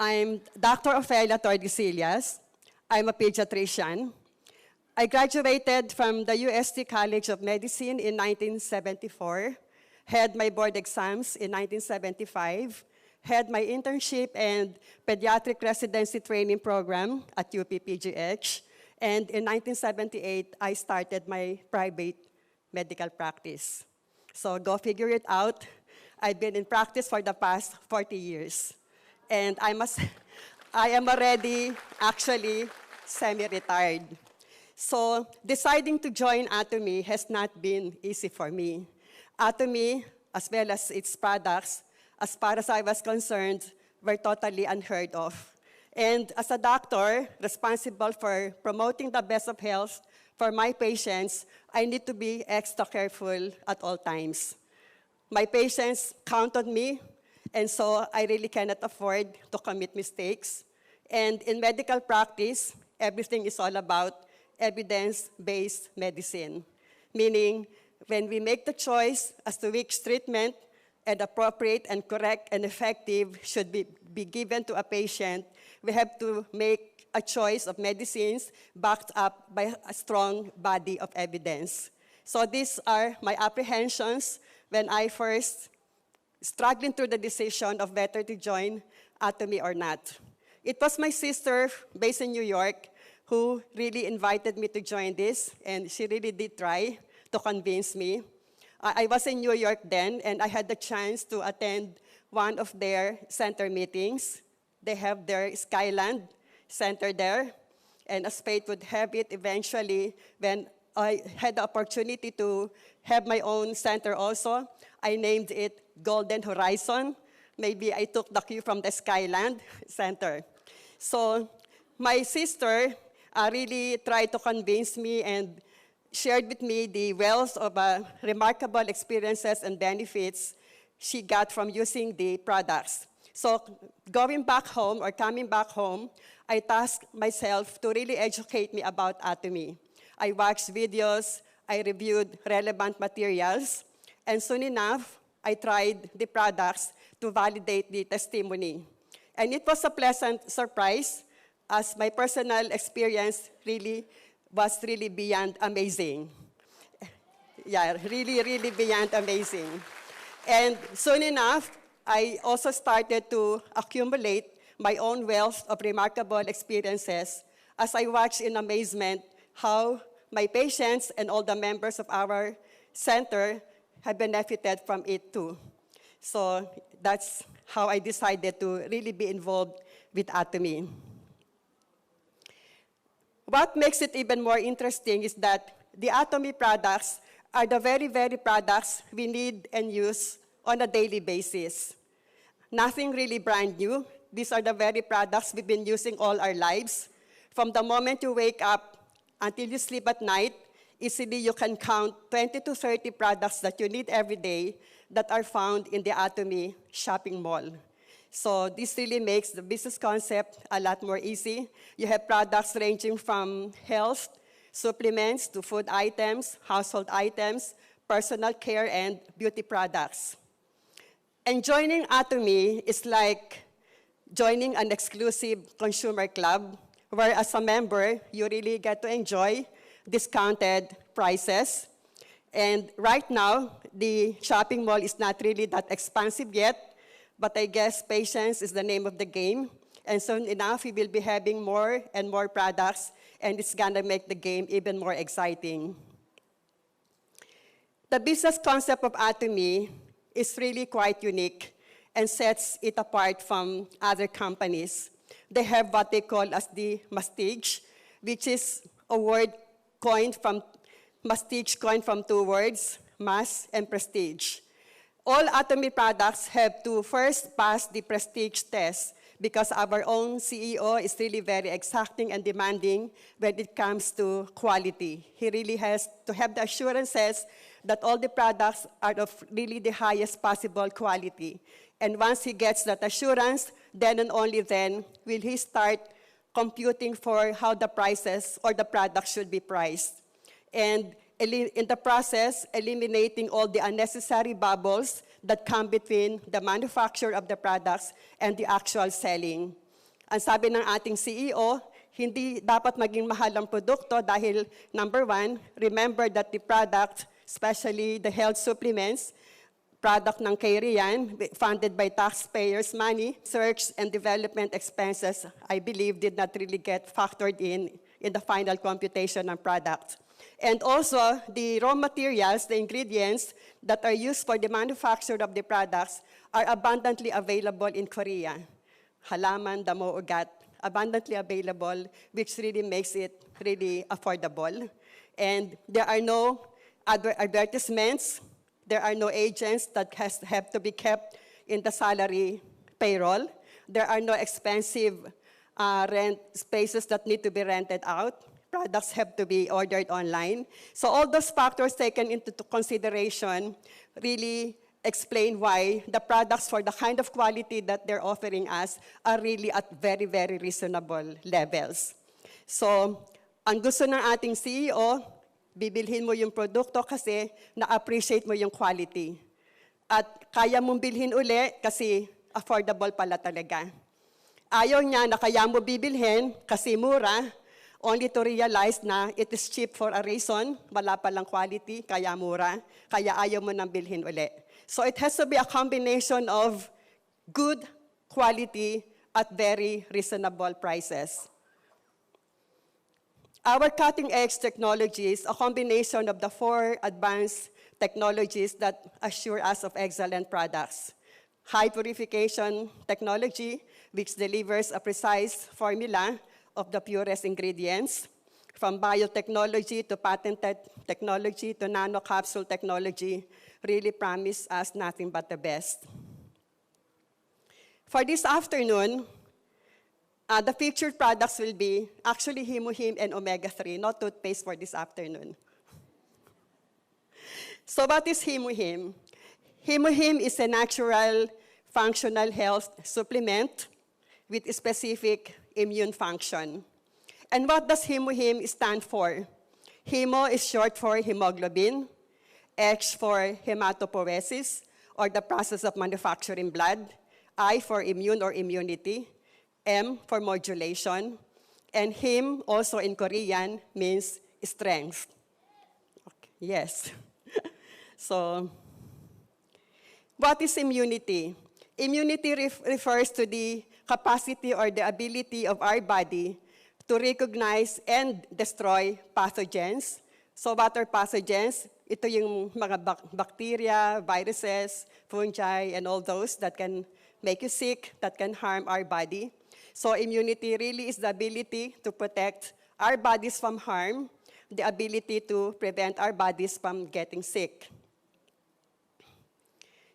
I'm Dr. Ofelia. I'm a pediatrician. I graduated from the UST College of Medicine in 1974, had my board exams in 1975, had my internship and pediatric residency training program at UP-PGH, and in 1978, I started my private medical practice. So go figure it out. I've been in practice for the past 40 years. And I am already actually semi-retired. So deciding to join Atomy has not been easy for me. Atomy, as well as its products, as far as I was concerned, were totally unheard of. And as a doctor responsible for promoting the best of health for my patients, I need to be extra careful at all times. My patients count on me, and so I really cannot afford to commit mistakes. And in medical practice, everything is all about evidence-based medicine, meaning when we make the choice as to which treatment and appropriate and correct and effective should be given to a patient, we have to make a choice of medicines backed up by a strong body of evidence. So these are my apprehensions when I first struggling through the decision of whether to join Atomy or not. It was my sister based in New York who really invited me to join this, and she really did try to convince me. I was in New York then, and I had the chance to attend one of their center meetings. They have their Skyland Center there, and as fate would have it, eventually, when I had the opportunity to have my own center also, I named it Golden Horizon. Maybe I took the cue from the Skyland Center. So my sister really tried to convince me and shared with me the wealth of remarkable experiences and benefits she got from using the products. So going back home or coming back home, I tasked myself to really educate me about Atomy. I watched videos, I reviewed relevant materials, and soon enough, I tried the products to validate the testimony. And it was a pleasant surprise, as my personal experience was really beyond amazing. Yeah, really beyond amazing. And soon enough, I also started to accumulate my own wealth of remarkable experiences as I watched in amazement how my patients and all the members of our center have benefited from it too. So that's how I decided to really be involved with Atomy. What makes it even more interesting is that the Atomy products are the very products we need and use on a daily basis. Nothing really brand new. These are the very products we've been using all our lives. From the moment you wake up until you sleep at night, easily you can count 20 to 30 products that you need every day that are found in the Atomy shopping mall. So this really makes the business concept a lot more easy. You have products ranging from health, supplements, to food items, household items, personal care, and beauty products. And joining Atomy is like joining an exclusive consumer club, where as a member, you really get to enjoy discounted prices. And right now, the shopping mall is not really that expansive yet, but I guess patience is the name of the game. And soon enough, we will be having more and more products, and it's gonna make the game even more exciting. The business concept of Atomy is really quite unique and sets it apart from other companies. They have what they call as the mastige, which is a word coined from two words, mass and prestige. All Atomy products have to first pass the prestige test because our own CEO is really very exacting and demanding when it comes to quality. He really has to have the assurances that all the products are of really the highest possible quality. And once he gets that assurance, then and only then will he start computing for how the prices or the product should be priced. And in the process, eliminating all the unnecessary bubbles that come between the manufacture of the products and the actual selling. Ang sabi ng ating CEO, hindi dapat maging mahal ang produkto dahil, number one, remember that the product, especially the health supplements, product ng KAERI yan, funded by taxpayers' money, research and development expenses, I believe, did not really get factored in the final computation ng product. And also, the raw materials, the ingredients that are used for the manufacture of the products are abundantly available in Korea. Halaman, damo, ugat, abundantly available, which really makes it really affordable. And there are no advertisements, there are no agents that have to be kept in the salary payroll. There are no expensive rent spaces that need to be rented out. Products have to be ordered online. So all those factors taken into consideration really explain why the products for the kind of quality that they're offering us are really at very, very reasonable levels. So, ang gusto ng ating CEO, bibilhin mo yung produkto kasi na-appreciate mo yung quality. At kaya mong bilhin uli kasi affordable pala talaga. Ayaw niya na kaya mo bibilhin kasi mura, only to realize na it is cheap for a reason, wala palang quality, kaya mura, kaya ayaw mo nang bilhin uli. So it has to be a combination of good quality at very reasonable prices. Our cutting-edge technology is a combination of the 4 advanced technologies that assure us of excellent products. High purification technology, which delivers a precise formula of the purest ingredients, from biotechnology to patented technology to nanocapsule technology, really promise us nothing but the best. For this afternoon, the featured products will be actually HemoHIM and Omega-3, not toothpaste for this afternoon. So what is HemoHIM? HemoHIM is a natural functional health supplement with a specific immune function. And what does HemoHIM stand for? Hemo is short for hemoglobin, H for hematopoiesis, or the process of manufacturing blood, I for immune or immunity, M for modulation, and Him also in Korean means strength. Okay. Yes. So, what is immunity? Immunity refers to the capacity or the ability of our body to recognize and destroy pathogens. So what are pathogens? Ito yung mga bacteria, viruses, fungi, and all those that can make you sick, that can harm our body. So immunity really is the ability to protect our bodies from harm, the ability to prevent our bodies from getting sick.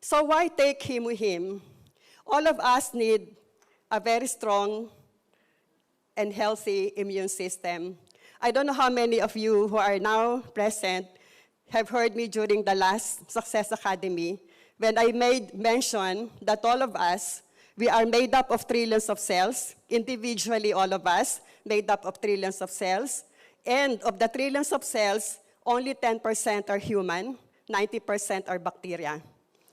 So why take HemoHIM? All of us need a very strong and healthy immune system. I don't know how many of you who are now present have heard me during the last Success Academy when I made mention that all of us, we are made up of trillions of cells, individually all of us, made up of trillions of cells, and of the trillions of cells, only 10% are human, 90% are bacteria.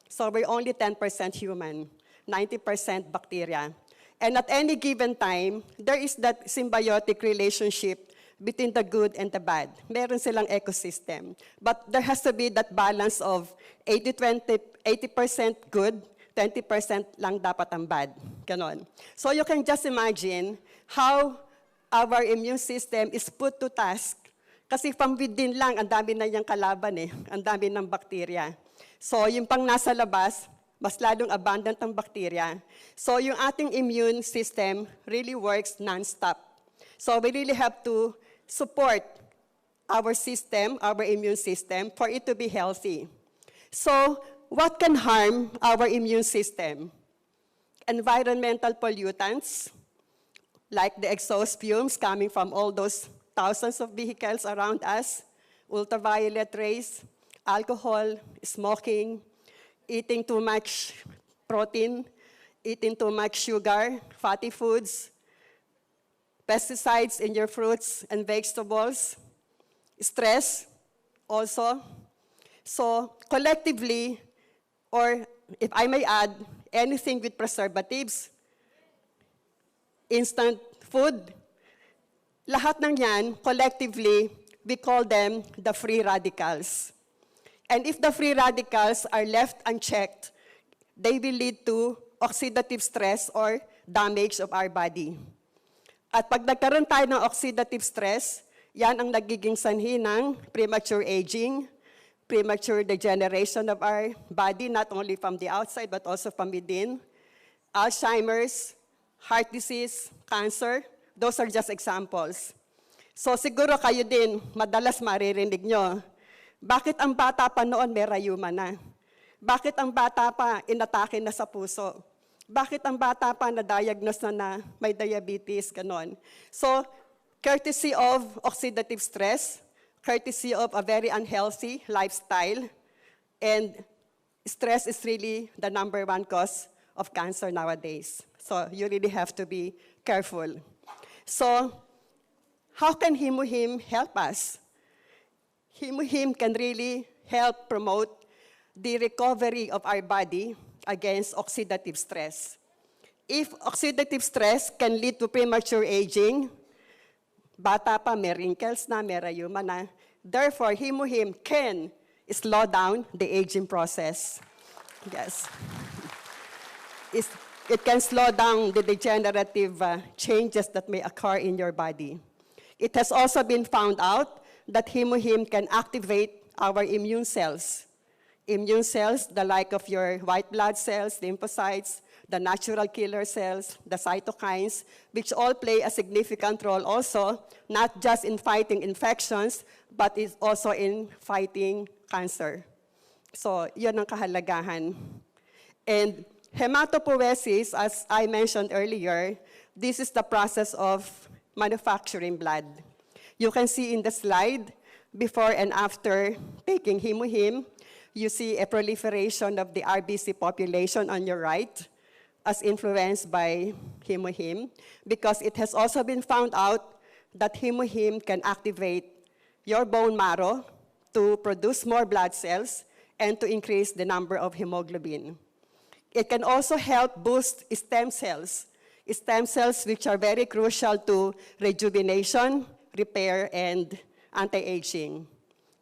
So we're only 10% human, 90% bacteria. And at any given time, there is that symbiotic relationship between the good and the bad. Meron silang ecosystem. But there has to be that balance of 80% good, 20% lang dapat ang bad. Ganon. So you can just imagine how our immune system is put to task. Kasi from within lang, ang dami na niyang kalaban eh. Ang dami ng bacteria. So yung pang nasa labas, mas lalong abundant ang bacteria. So yung ating immune system really works non-stop. So we really have to support our system, our immune system, for it to be healthy. So what can harm our immune system? Environmental pollutants, like the exhaust fumes coming from all those thousands of vehicles around us, ultraviolet rays, alcohol, smoking, eating too much protein, eating too much sugar, fatty foods, pesticides in your fruits and vegetables, stress also. So collectively, or if I may add, anything with preservatives, instant food. Lahat ng yan, collectively, we call them the free radicals. And if the free radicals are left unchecked, they will lead to oxidative stress or damage of our body. At pag nagkaroon tayo ng oxidative stress, yan ang nagiging sanhi ng premature aging, premature degeneration of our body, not only from the outside but also from within. Alzheimer's, heart disease, cancer, those are just examples. So siguro kayo din, madalas maririnig nyo, bakit ang bata pa noon may rayuma na? Bakit ang bata pa inatake na sa puso? Bakit ang bata pa na-diagnose na may diabetes, ganon? So, courtesy of oxidative stress, courtesy of a very unhealthy lifestyle, and stress is really the #1 cause of cancer nowadays. So, you really have to be careful. So, how can HemoHIM help us? HemoHIM can really help promote the recovery of our body against oxidative stress. If oxidative stress can lead to premature aging, bata pa, may wrinkles na, may rayuma na. Therefore, HemoHIM can slow down the aging process. Yes. It can slow down the degenerative changes that may occur in your body. It has also been found out that HemoHIM can activate our immune cells. Immune cells, the like of your white blood cells, lymphocytes, the natural killer cells, the cytokines, which all play a significant role also, not just in fighting infections, but is also in fighting cancer. So, yun ang kahalagahan. And hematopoiesis, as I mentioned earlier, this is the process of manufacturing blood. You can see in the slide, before and after taking HemoHIM, you see a proliferation of the RBC population on your right as influenced by HemoHIM, because it has also been found out that HemoHIM can activate your bone marrow to produce more blood cells and to increase the number of hemoglobin. It can also help boost stem cells which are very crucial to rejuvenation, repair, and anti-aging.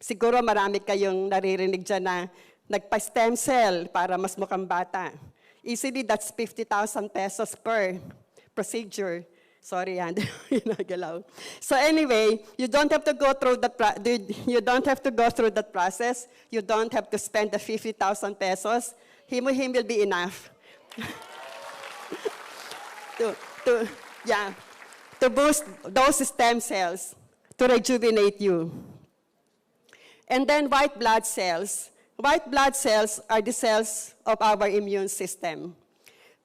Siguro marami kayong naririnig dyan na nagpa-stem cell para mas mukhang bata. Easily, that's 50,000 pesos per procedure. Sorry, yan. Nagalaw. So anyway, you don't have to go through that process. You don't have to spend the 50,000 pesos. HemoHIM will be enough. to boost those stem cells, to rejuvenate you. And then white blood cells. White blood cells are the cells of our immune system.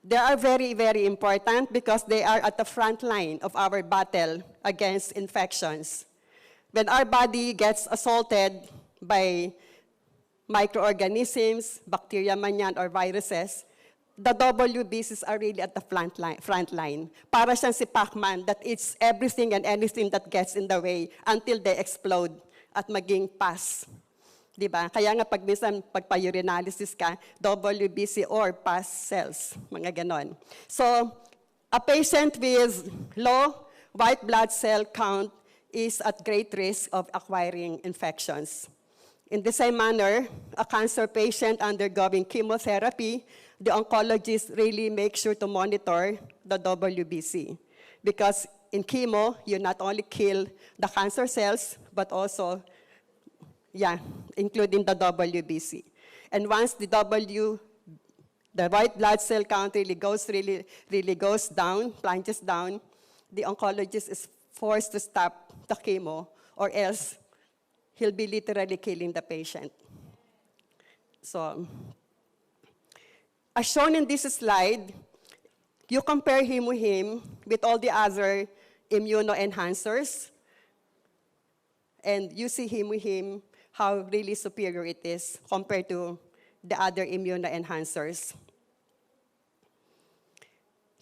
They are very, very important because they are at the front line of our battle against infections. When our body gets assaulted by microorganisms, bacteria man yan, or viruses, the WBCs are really at the front line. Para siyang si Pac-Man that eats everything and anything that gets in the way until they explode at maging pus. Diba? Kaya nga pag minsan pagpa-urinalysis ka, WBC or pus cells, mga ganon. So, a patient with low white blood cell count is at great risk of acquiring infections. In the same manner, a cancer patient undergoing chemotherapy, the oncologist really makes sure to monitor the WBC. Because in chemo, you not only kill the cancer cells, but also, including the WBC. And once the white blood cell count really goes down, plunges down, the oncologist is forced to stop the chemo, or else he'll be literally killing the patient. So, as shown in this slide, you compare HemoHIM with all the other immunoenhancers, and you see HemoHIM, how really superior it is compared to the other immunoenhancers.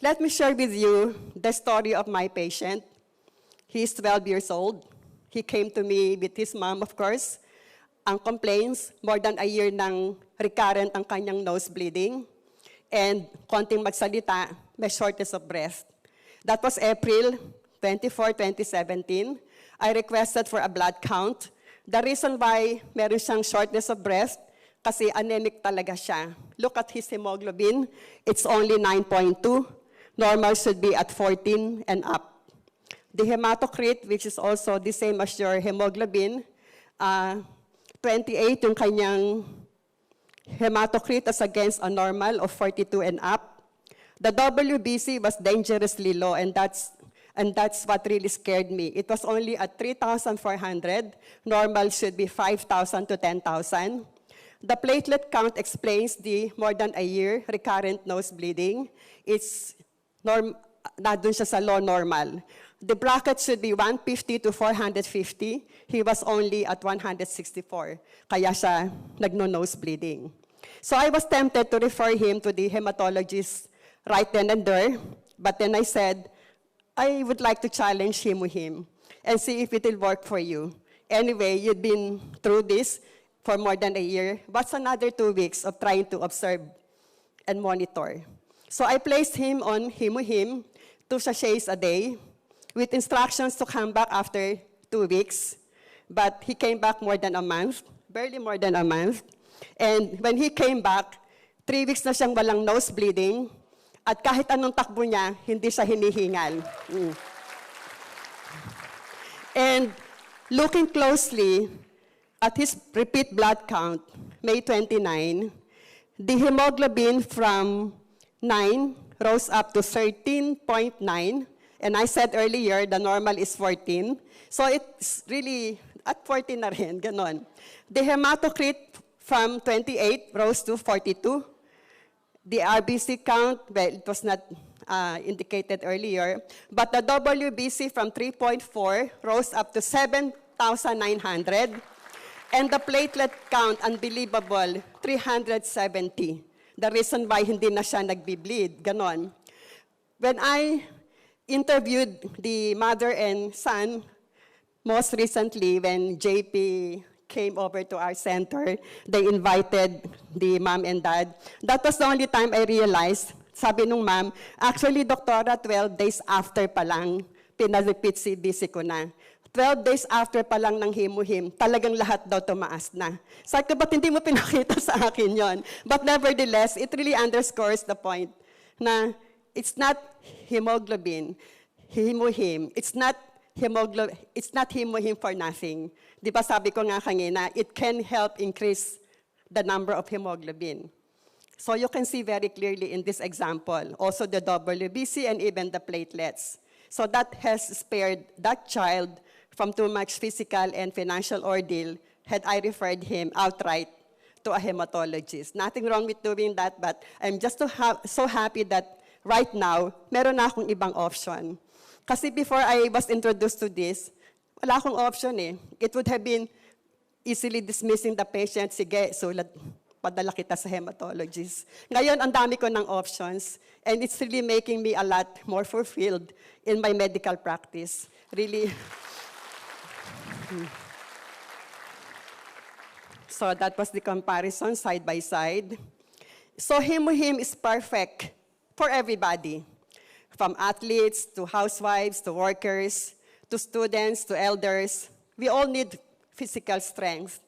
Let me share with you the story of my patient. He's 12 years old. He came to me with his mom, of course. Ang complaints, more than a year nang recurrent ang kanyang nose bleeding, and konting magsalita, may shortness of breath. That was April 24, 2017. I requested for a blood count. The reason why meron siyang shortness of breath, kasi anemic talaga siya. Look at his hemoglobin. It's only 9.2. Normal should be at 14 and up. The hematocrit, which is also the same as your hemoglobin, 28 yung kanyang hematocrit as against a normal of 42 and up. The WBC was dangerously low, and that's what really scared me. It was only at 3,400. Normal should be 5,000 to 10,000. The platelet count explains the more than a year recurrent nose bleeding. It's nandun siya sa low normal. The bracket should be 150 to 450. He was only at 164. Kaya siya nagno-nose bleeding. So I was tempted to refer him to the hematologist right then and there. But then I said, I would like to challenge HemoHIM and see if it will work for you. Anyway, you've been through this for more than a year. What's another 2 weeks of trying to observe and monitor? So I placed him on HemoHIM, 2 sachets a day, with instructions to come back after 2 weeks. But he came back more than a month, barely more than a month. And when he came back, 3 weeks na siyang walang nose bleeding, at kahit anong takbo niya, hindi siya hinihingal. And looking closely at his repeat blood count, May 29, the hemoglobin from 9 rose up to 13.9. And I said earlier, the normal is 14. So it's really at 14 na rin, ganon. The hematocrit from 28 rose to 42. The RBC count, well, it was not indicated earlier, but the WBC from 3.4 rose up to 7,900. And the platelet count, unbelievable, 370. The reason why hindi na siya nagbi-bleed, ganon. When I interviewed the mother and son, most recently when JP came over to our center, they invited the mom and dad. That was the only time I realized, sabi nung mom, actually, doktora, 12 days after pa lang, pina-repeat CBC ko na. 12 days after pa lang ng HemoHIM, talagang lahat daw tumaas na. Sabi ko, ba't hindi mo pinakita sa akin yon? But nevertheless, it really underscores the point na it's not hemoglobin, HemoHIM. It's not HemoHIM for nothing. Di ba sabi ko nga kanina, it can help increase the number of hemoglobin. So you can see very clearly in this example, also the WBC and even the platelets. So that has spared that child from too much physical and financial ordeal had I referred him outright to a hematologist. Nothing wrong with doing that, but I'm just so happy that right now, meron na akong ibang option. Kasi before I was introduced to this, wala akong option eh. It would have been easily dismissing the patient, sige, sulat, padala kita sa hematologist. Ngayon, ang dami ko ng options, and it's really making me a lot more fulfilled in my medical practice. Really. So that was the comparison side by side. So HemoHIM is perfect for everybody, from athletes to housewives to workers to students to elders. We all need physical strength,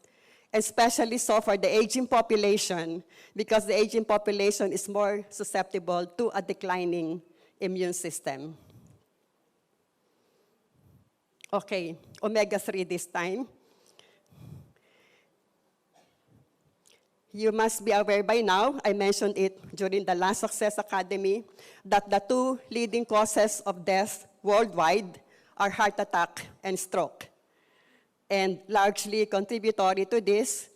especially so for the aging population, because the aging population is more susceptible to a declining immune system. Okay, omega-3 this time. You must be aware by now, I mentioned it during the last Success Academy, that the 2 leading causes of death worldwide are heart attack and stroke. And largely contributory to this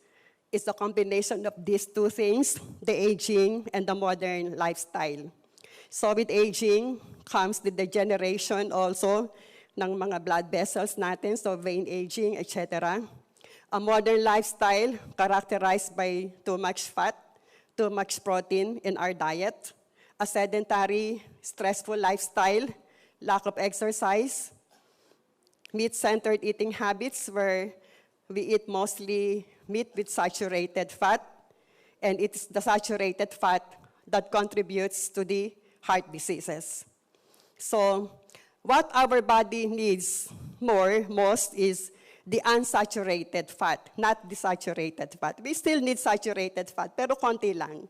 is the combination of these 2 things, the aging and the modern lifestyle. So with aging comes the degeneration also ng mga blood vessels natin, so vein aging, etc. A modern lifestyle characterized by too much fat, too much protein in our diet, a sedentary, stressful lifestyle, lack of exercise, meat-centered eating habits where we eat mostly meat with saturated fat, and it's the saturated fat that contributes to the heart diseases. So what our body needs most is the unsaturated fat, not the saturated fat. We still need saturated fat, pero konti lang.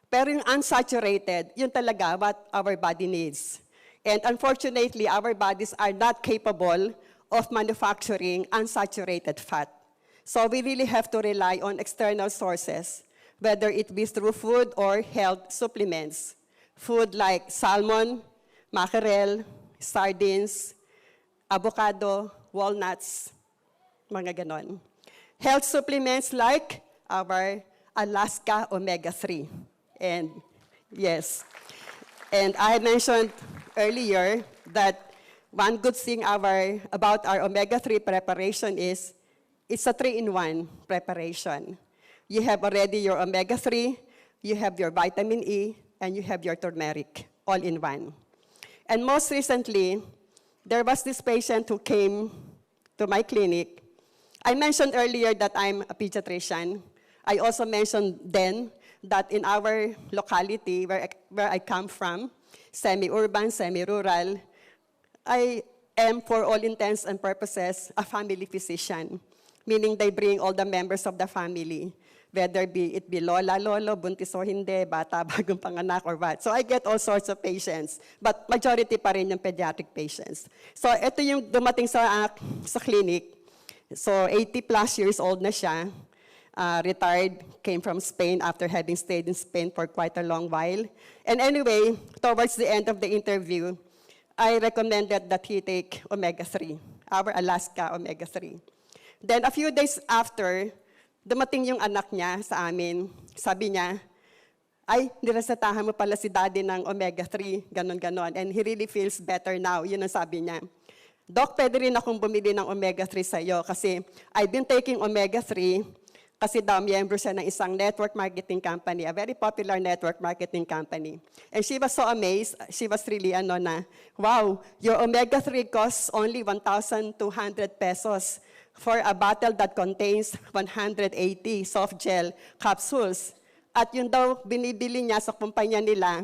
Pero yung unsaturated, yun talaga what our body needs. And unfortunately, our bodies are not capable of manufacturing unsaturated fat. So we really have to rely on external sources, whether it be through food or health supplements. Food like salmon, mackerel, sardines, avocado, walnuts, mga ganon. Health supplements like our Alaska Omega-3. And yes, and I mentioned earlier that one good thing about our omega-3 preparation is it's a 3-in-1 preparation. You have already your omega-3, you have your vitamin E, and you have your turmeric, all in one. And most recently, there was this patient who came to my clinic. I mentioned earlier that I'm a pediatrician. I also mentioned then that in our locality, where I come from, semi-urban, semi-rural, I am, for all intents and purposes, a family physician, meaning they bring all the members of the family, whether it be lola, lolo, buntis o hindi, bata, bagong panganak, or what. So I get all sorts of patients, but majority pa rin yung pediatric patients. So ito yung dumating sa clinic. So 80 plus years old na siya, retired, came from Spain after having stayed in Spain for quite a long while. And anyway, towards the end of the interview, I recommended that he take omega-3, our Alaska omega-3. Then a few days after, dumating yung anak niya sa amin. Sabi niya, ay, niresetahan mo pala si daddy ng omega-3, ganon-ganon. And he really feels better now. Yun ang sabi niya. Doc, pwede rin akong bumili ng omega-3 sa'yo kasi I've been taking omega-3 kasi daw miyembro siya ng isang network marketing company, a very popular network marketing company. And she was so amazed. She was really wow, your omega-3 costs only 1,200 pesos for a bottle that contains 180 soft gel capsules. At yun daw binibili niya sa kumpanya nila,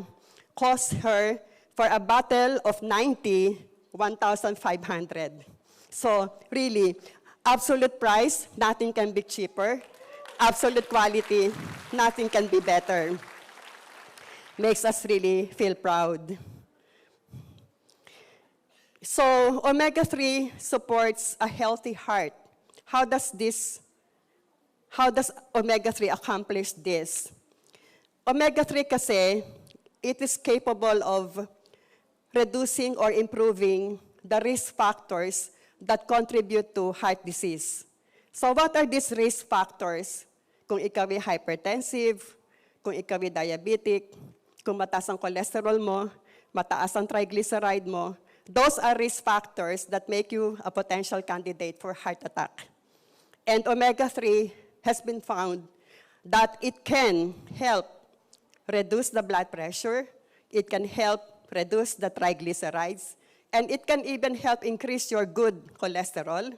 cost her for a bottle of 90, 1,500. So really, absolute price, nothing can be cheaper. Absolute quality, nothing can be better. Makes us really feel proud. So omega-3 supports a healthy heart. How does omega-3 accomplish this? Omega-3 kasi, it is capable of reducing or improving the risk factors that contribute to heart disease. So what are these risk factors? Kung ikaw ay hypertensive, kung ikaw ay diabetic, kung mataas ang cholesterol mo, mataas ang triglyceride mo, those are risk factors that make you a potential candidate for heart attack. And omega-3 has been found that it can help reduce the blood pressure, it can help reduce the triglycerides, and it can even help increase your good cholesterol.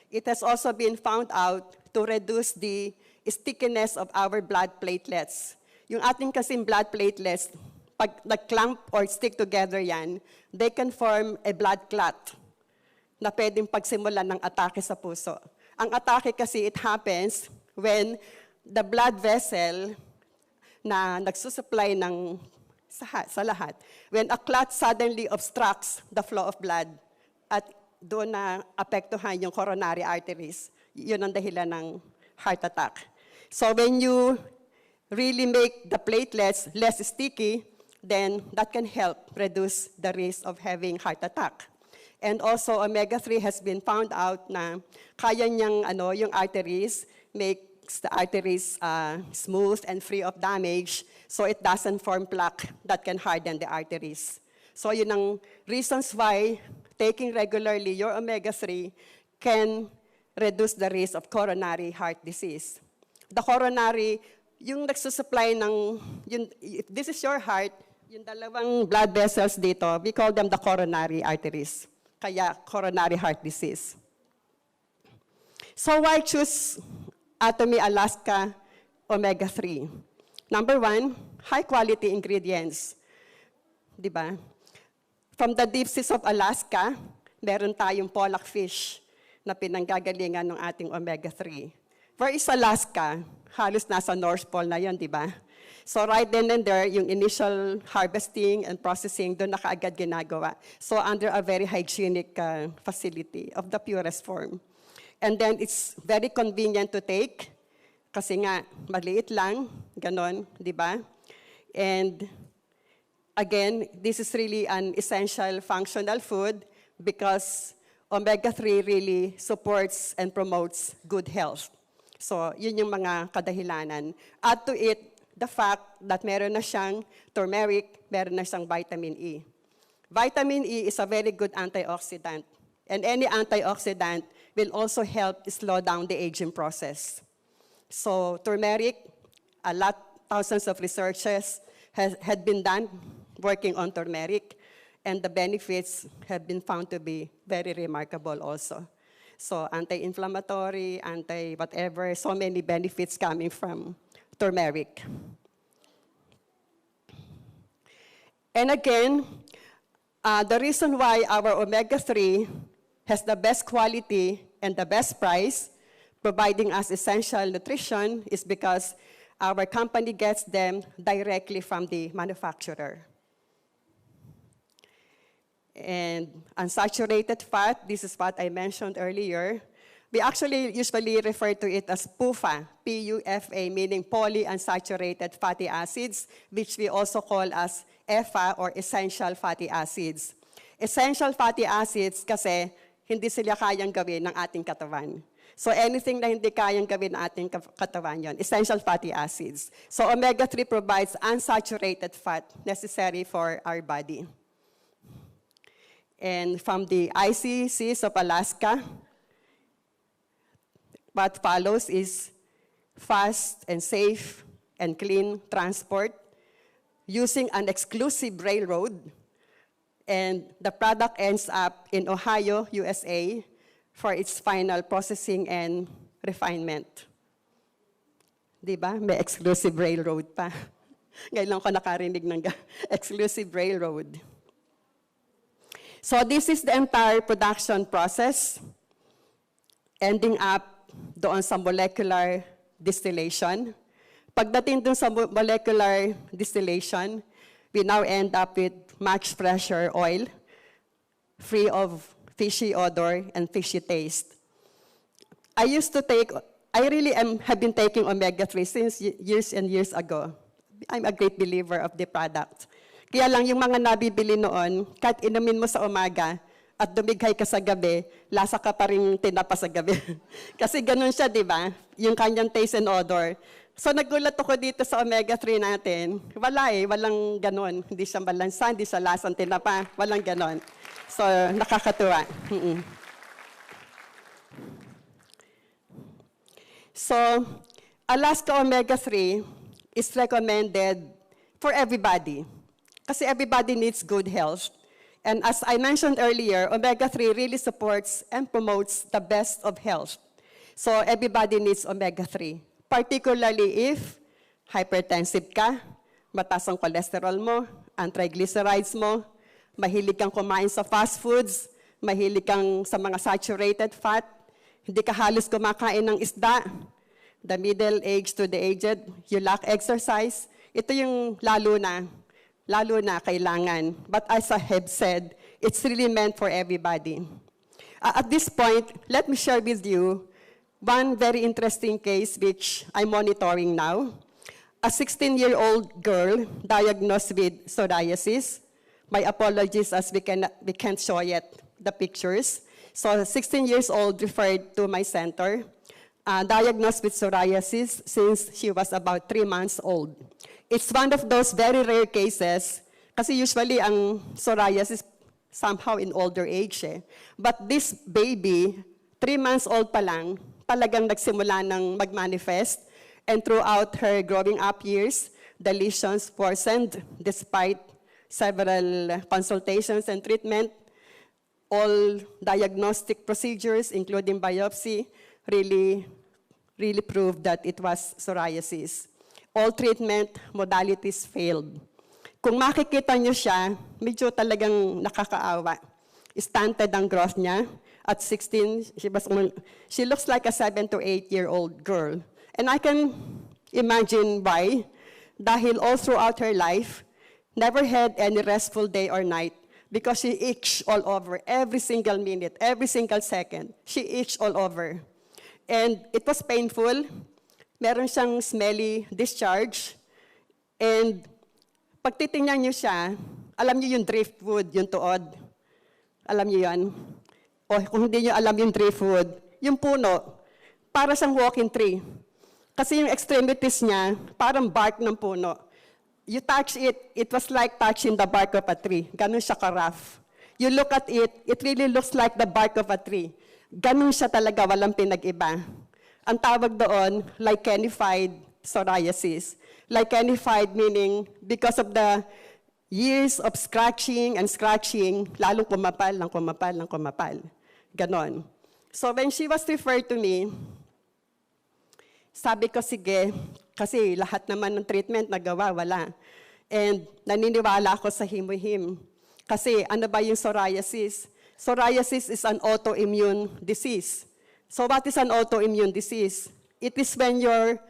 It has also been found out to reduce the stickiness of our blood platelets. Yung ating kasing blood platelets, pag nag-clump or stick together yan, they can form a blood clot na pwedeng pagsimulan ng atake sa puso. Ang atake kasi it happens when the blood vessel na nagsusupply sa lahat, when a clot suddenly obstructs the flow of blood at doon na apektuhan yung coronary arteries, yun ang dahilan ng heart attack. So when you really make the platelets less sticky, then that can help reduce the risk of having heart attack. And also, omega-3 has been found out na kaya niyang yung arteries, makes the arteries smooth and free of damage, so it doesn't form plaque that can harden the arteries. So yun ang reasons why taking regularly your omega-3 can reduce the risk of coronary heart disease. The coronary, yung nagsusupply if this is your heart, yung dalawang blood vessels dito, we call them the coronary arteries. Kaya coronary heart disease. So why choose Atomy Alaska Omega-3? Number one, high quality ingredients. Diba? From the deep seas of Alaska, meron tayong pollock fish na pinanggagalingan ng ating omega-3. Where is Alaska? Halos nasa North Pole na yon, di ba? So right then and there, yung initial harvesting and processing, doon na kaagad ginagawa. So under a very hygienic facility of the purest form. And then it's very convenient to take, kasi nga, maliit lang, ganon, di ba? And again, this is really an essential functional food because omega-3 really supports and promotes good health. So, yun yung mga kadahilanan. Add to it the fact that meron na siyang turmeric, meron na siyang vitamin E. Vitamin E is a very good antioxidant. And any antioxidant will also help slow down the aging process. So, turmeric, thousands of researchers had been done working on turmeric, and the benefits have been found to be very remarkable also. So anti-inflammatory, anti-whatever, so many benefits coming from turmeric. And again, the reason why our omega-3 has the best quality and the best price, providing us essential nutrition, is because our company gets them directly from the manufacturer. And unsaturated fat, this is what I mentioned earlier. We actually usually refer to it as PUFA, P-U-F-A, meaning polyunsaturated fatty acids, which we also call as EFA or essential fatty acids. Essential fatty acids kasi hindi sila kayang gawin ng ating katawan. So anything na hindi kayang gawin ng ating katawan yon, essential fatty acids. So omega-3 provides unsaturated fat necessary for our body. And from the icy seas of Alaska, what follows is fast and safe and clean transport using an exclusive railroad. And the product ends up in Ohio, USA, for its final processing and refinement. Diba? May exclusive railroad pa. Ngayon ko nakarinig ng exclusive railroad. So this is the entire production process, ending up doon sa molecular distillation. Pagdating doon sa molecular distillation, we now end up with much fresher oil, free of fishy odor and fishy taste. I really have been taking omega-3 since years and years ago. I'm a great believer of the product. Kaya lang yung mga nabibili noon, kahit inumin mo sa umaga at dumighay ka sa gabi, lasa ka pa rin tinapa sa gabi. Kasi ganun siya, di ba? Yung kanyang taste and odor. So nagulat ako dito sa omega-3 natin. Wala walang ganun. Hindi siya malansa, hindi siya lasang tinapa, walang ganun. So nakakatuwa. So Alaska omega-3 is recommended for everybody. Kasi everybody needs good health. And as I mentioned earlier, omega-3 really supports and promotes the best of health. So everybody needs omega-3, particularly if hypertensive ka, mataas ang cholesterol mo, ang triglycerides mo, mahilig kang kumain sa fast foods, mahilig kang sa mga saturated fat, hindi ka halos kumakain ng isda, the middle age to the aged, you lack exercise, ito yung lalo na kailangan. But as I have said, it's really meant for everybody. At this point, let me share with you one very interesting case which I'm monitoring now. A 16-year-old girl diagnosed with psoriasis. My apologies as we can't show yet the pictures. So 16 years old referred to my center, diagnosed with psoriasis since she was about 3 months old. It's one of those very rare cases, kasi usually ang psoriasis somehow in older age. But this baby, 3 months old pa lang, talagang nagsimula ng mag-manifest, and throughout her growing up years, the lesions worsened despite several consultations and treatment. All diagnostic procedures, including biopsy, really proved that it was psoriasis. All treatment modalities failed. Kung makikita niyo siya, medyo talagang nakakaawa. Stunted ang growth niya. At 16, she looks like a 7 to 8-year-old girl. And I can imagine why. Dahil all throughout her life, never had any restful day or night because she itched all over every single minute, every single second. She itched all over. And it was painful. Meron siyang smelly discharge. And pag titingnan niyo siya, alam niyo yung driftwood, yung tuod. Alam niyo yan? O kung hindi niyo alam yung driftwood, yung puno, para siyang walking tree. Kasi yung extremities niya, parang bark ng puno. You touch it, it was like touching the bark of a tree. Ganun siya ka-rough. You look at it, it really looks like the bark of a tree. Ganun siya talaga, walang pinag-iba. Ang tawag doon, lichenified psoriasis. Lichenified meaning because of the years of scratching and scratching, lalong kumapal, ng kumapal, ng kumapal. Ganon. So when she was referred to me, sabi ko, sige, kasi lahat naman ng treatment nagawa, wala. And naniniwala ako sa HemoHIM. Kasi ano ba yung psoriasis? Psoriasis is an autoimmune disease. So what is an autoimmune disease? It is when your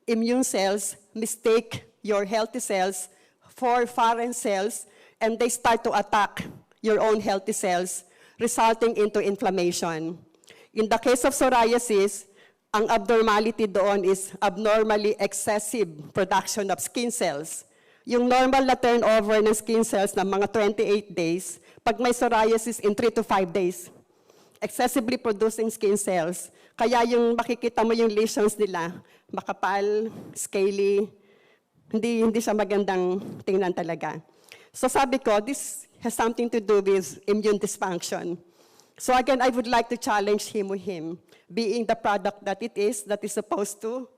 immune cells mistake your healthy cells for foreign cells and they start to attack your own healthy cells, resulting into inflammation. In the case of psoriasis, ang abnormality doon is abnormally excessive production of skin cells. Yung normal na turnover ng skin cells ng mga 28 days, pag may psoriasis in 3 to 5 days, excessively producing skin cells. Kaya yung makikita mo yung lesions nila, makapal, scaly, hindi siya magandang tingnan talaga. So sabi ko, this has something to do with immune dysfunction. So again, I would like to challenge HemoHIM, being the product that it is supposed to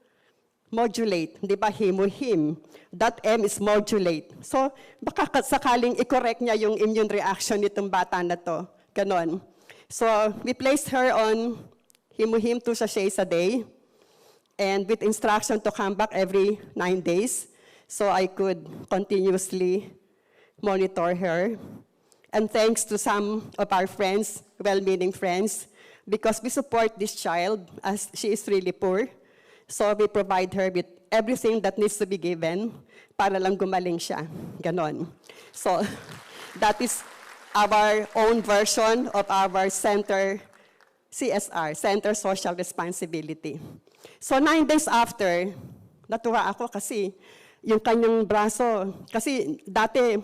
modulate. Di ba, HemoHIM? That M is modulate. So baka sakaling i-correct niya yung immune reaction nitong bata na to. Ganon. So we placed her on HemoHIM 2 sachets a day, and with instruction to come back every 9 days, so I could continuously monitor her. And thanks to some of our friends, well-meaning friends, because we support this child as she is really poor. So we provide her with everything that needs to be given para lang gumaling siya. Ganon. So that is our own version of our center, CSR, Center Social Responsibility. So 9 days after, natuwa ako kasi yung kanyang braso, kasi dati,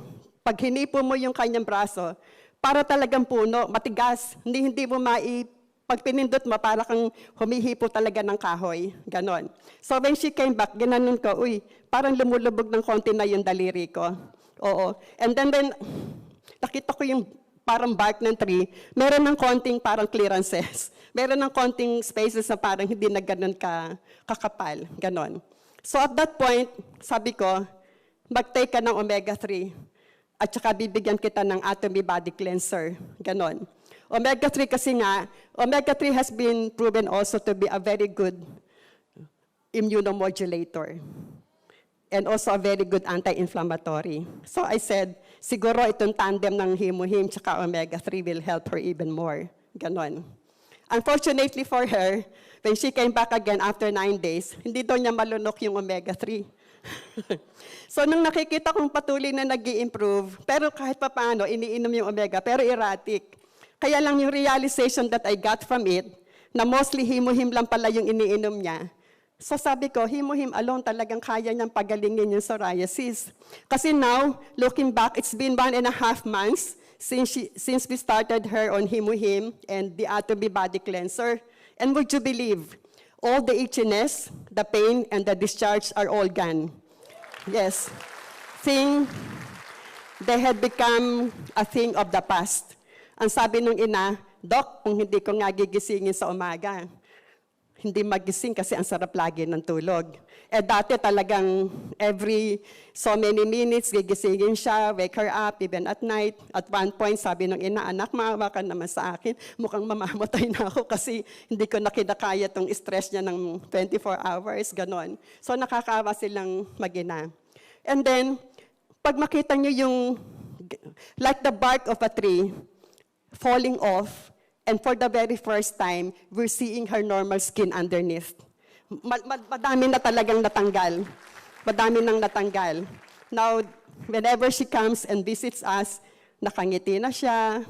pag hinipo mo yung kanyang braso, para talagang puno, matigas, hindi mo pag pinindot mo, para kang humihipo talaga ng kahoy, ganon. So when she came back, ginanon ko, uy, parang lumulubog ng konti na yung daliri ko. Oo. And then nakita ko yung parang bark ng tree, meron ng konting parang clearances. Meron ng konting spaces na parang hindi na ganon kakapal, ganon. So at that point, sabi ko, mag-take ka ng omega-3 at saka bibigyan kita ng Atomy body cleanser. Ganon. Omega-3 kasi nga, omega-3 has been proven also to be a very good immunomodulator and also a very good anti-inflammatory. So I said, siguro itong tandem ng HemoHIM tsaka omega-3 will help her even more. Ganon. Unfortunately for her, when she came back again after 9 days, hindi daw niya malunok yung omega-3. So nung nakikita kong patuloy na nag-i-improve, pero kahit pa paano, iniinom yung omega, pero erratic. Kaya lang yung realization that I got from it, na mostly HemoHIM lang pala yung iniinom niya. So sabi ko, HemoHIM alone talagang kaya niyang pagalingin yung psoriasis. Kasi now, looking back, it's been 1.5 months since we started her on HemoHIM and the Atomy body cleanser. And would you believe, all the itchiness, the pain, and the discharge are all gone. Yes. They had become a thing of the past. Ang sabi nung ina, Doc, kung hindi ko nga gigisingin sa umaga, hindi magising kasi ang sarap lagi ng tulog. Eh dati talagang every so many minutes, gigisingin siya, wake her up, even at night. At one point, sabi ng ina, anak, maawa ka naman sa akin. Mukhang mamamatay na ako kasi hindi ko na kinakaya tong stress niya ng 24 hours, ganon. So nakakaawa silang mag-ina. And then, Pag makita nyo yung, like the bark of a tree, falling off, and for the very first time, we're seeing her normal skin underneath. Madami na talagang natanggal. Madami nang natanggal. Now, whenever she comes and visits us, nakangiti na siya,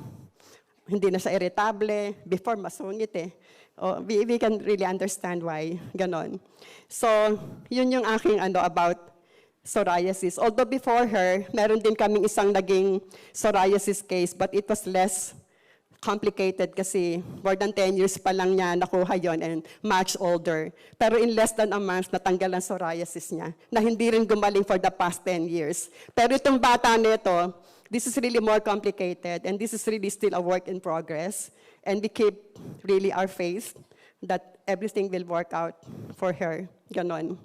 hindi na siya irritable. Before, masungit eh. Oh, we can really understand why, ganon. So, yun yung aking about psoriasis. Although before her, meron din kaming isang naging psoriasis case, but it was less complicated kasi more than 10 years pa lang niya nakuha yon and much older. Pero in less than a month, natanggal ang psoriasis niya na hindi rin gumaling for the past 10 years. Pero itong bata nito, this is really more complicated and this is really still a work in progress. And we keep really our faith that everything will work out for her. Ganon.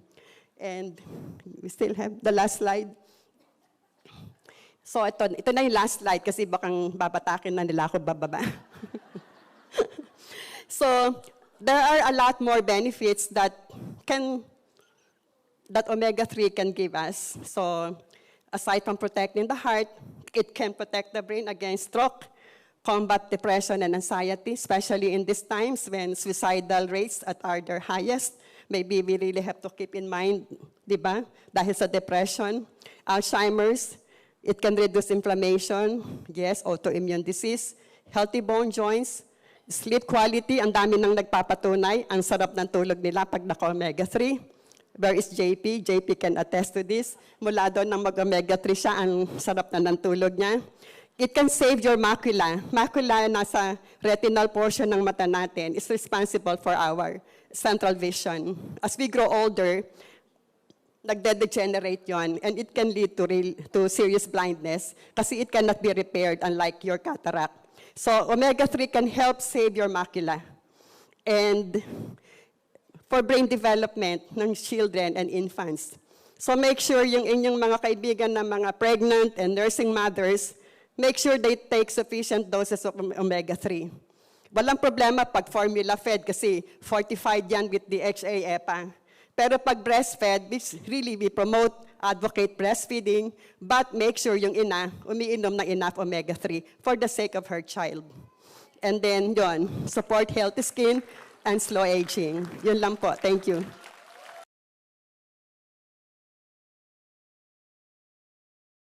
And we still have the last slide. So ito na yung last slide kasi bakang babatakin na nila ako bababa. So there are a lot more benefits that omega-3 can give us. So aside from protecting the heart, it can protect the brain against stroke, combat depression and anxiety, especially in these times when suicidal rates are their highest. Maybe we really have to keep in mind, di ba? Dahil sa depression, Alzheimer's, it can reduce inflammation, yes, autoimmune disease, healthy bone joints, sleep quality, ang dami nang nagpapatunay, ang sarap ng tulog nila pag naka-omega-3. Where is JP? JP can attest to this. Mula doon nang mag-omega-3 siya, ang sarap na ng tulog niya. It can save your macula. Macula nasa retinal portion ng mata natin is responsible for our central vision. As we grow older, nagde-degenerate yon, and it can lead to serious blindness kasi it cannot be repaired unlike your cataract. So omega-3 can help save your macula. And for brain development ng children and infants. So make sure yung inyong mga kaibigan na mga pregnant and nursing mothers, make sure they take sufficient doses of omega-3. Walang problema pag formula fed kasi fortified yan with the HA-EPA. Pero pag breastfed, we promote, advocate breastfeeding, but make sure yung ina umiinom ng enough omega-3 for the sake of her child. And then, support healthy skin and slow aging. Yun lang po. Thank you.